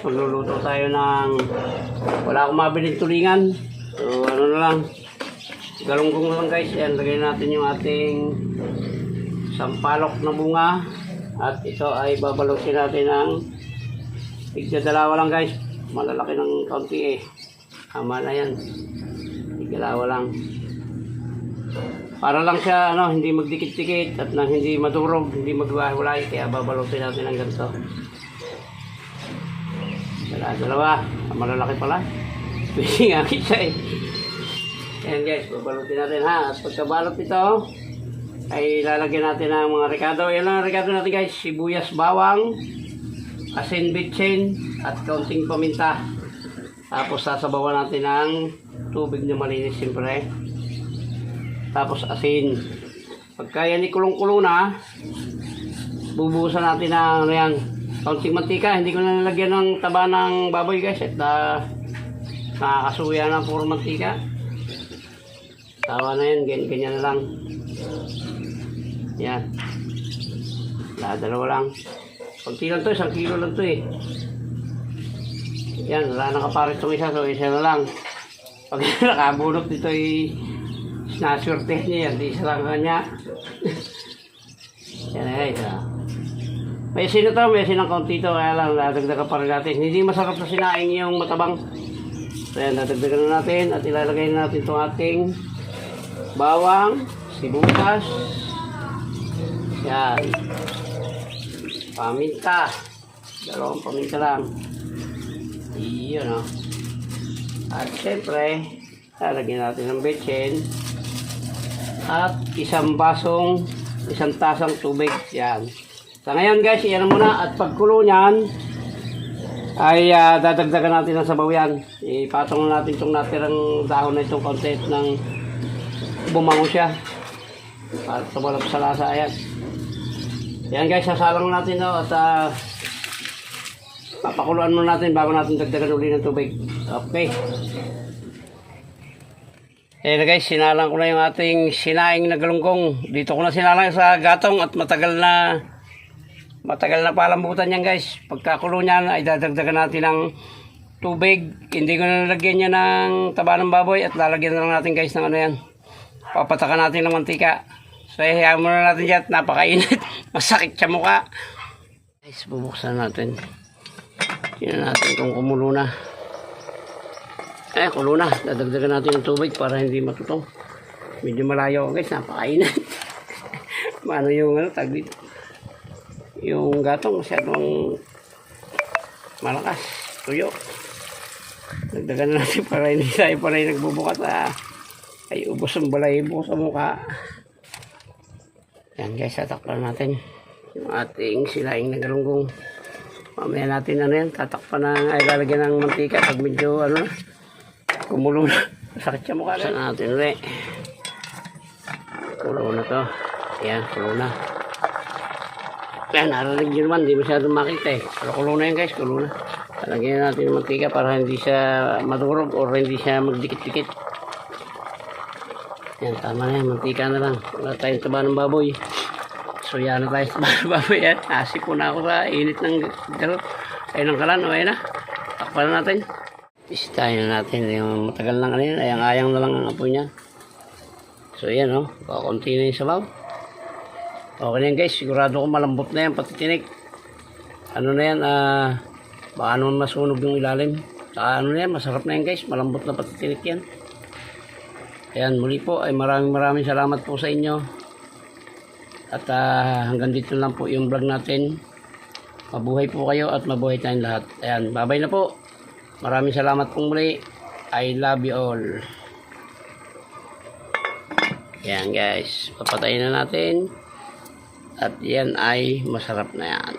guys, magluluto tayo ng wala akong mabiling tulingan. So ano na lang, galunggong na lang guys. Yan, lagay natin yung ating sampalok na bunga. At ito ay babalutin natin ng tigdadalawa lang guys. Malalaki ng kaunti eh. Tama na yan. Tigdalawa lang. Para lang siya hindi magdikit-dikit at nang hindi madurog, hindi magwawalay. Kaya babalutin natin ng ganito. Dalawa. Malalaki pala. Pwede nga kita eh. Ayan guys, babalutin natin ha. At pagkabalot ito, ay lalagyan natin ng mga rekado. Yan lang ang rekado natin guys. Sibuyas, bawang, asin, bitsin, at kaunting paminta. Tapos sasabawan natin ng tubig na malinis siyempre. Tapos asin. Pagka yan ikulong-kulong na, bubuhusan natin ng kaunting mantika. Hindi ko na nalagyan ng taba ng baboy guys. At nakakasuya ng puro mantika. Tawa na yan, ganyan na lang. Yan. Dalawa lang. Pagti lang to, 1 kilo lang to eh. Yan, wala nakaparit itong isa, so isa na lang. Pag nakabunot dito ay naswerte niya yan, di isa lang kanya. Yan na guys. May asin na to, may asin ng kaunti to, kaya lang dadagdagan pa rin natin. Hindi masarap sa sinaing yung matabang. So yan, dadagdagan na natin at ilalagay na natin itong ating bawang, sibuyas, yan, paminta, 2 paminta lang, iyon at syempre lalagyan natin ng betsin at 1 tasang tubig. Yan. So ngayon guys, iyan muna at pagkulo nyan ay dadagdagan natin ng sabaw yan. Ipatong natin itong natirang dahon na itong konti ng bumango siya para tumalap sa lasa. Ayan. Yan guys, sasalang natin at papakuluan muna natin bago natin dagdagan uli ng tubig. Okay. Ayan guys, sinalang ko na yung ating sinaing na galunggong. Dito ko na sinalang sa gatong at matagal na palambutan yan guys. Pagkakulo niyan ay dadagdagan natin ng tubig. Hindi ko na nalagyan niya ng taba ng baboy at lalagyan na lang natin guys ng yan. Papatakan natin ng mantika. So, hayaan muna natin dyan. Napakainit. Masakit sa mukha. Guys, bubuksan natin. Tingnan natin kung kumulo na. Kulo na. Dadagdagan natin ng tubig para hindi matutong. Medyo malayo guys. Napakainit. Mano yung tag dito. Yung gatong masyadong malakas. Tuyo. Dagdagan na natin para hindi tayo pa rin nagbubukat. Ay ubos ang balahibo sa mukha. Yan guys, tatakpan natin yung ating sinaing na galunggong. Mamaya natin yan, tatakpan ay lalagyan ng mantika pag medyo kumulo na. Sakit siya mukha na natin ulit. Kulo na to. Yan, kulo na. Yan, naralig nyo naman, hindi masyadong makita eh. Pero kulo na yan guys, kulo na. Lalagyan natin ng mantika para hindi siya madurog o hindi siya magdikit-dikit. Yan, tama na yan. Mantika na lang. Wala tayong taba ng baboy. So, yan na tayo sa taba ng baboy. Yan. Asip po na ako sa init ng garo. Ayun ang kalan. Okay na. Takpan na natin. Istahin na natin. Yung matagal lang kanina. Ayang-ayang na lang ang apoy niya. So, yan kakunti na yung sabaw. Okay na yan guys. Sigurado ko malambot na yan. Pati tinik. Ano na yan. Baka naman masunog yung ilalim. Saka ano na yan. Masarap na yan guys. Malambot na pati tinik yan. Ayan, muli po ay maraming salamat po sa inyo. At hanggang dito lang po yung vlog natin. Mabuhay po kayo at mabuhay tayong lahat. Ayan, bye-bye na po. Maraming salamat po muli. I love you all. Ayan guys, papatayin na natin. At yan ay masarap na yan.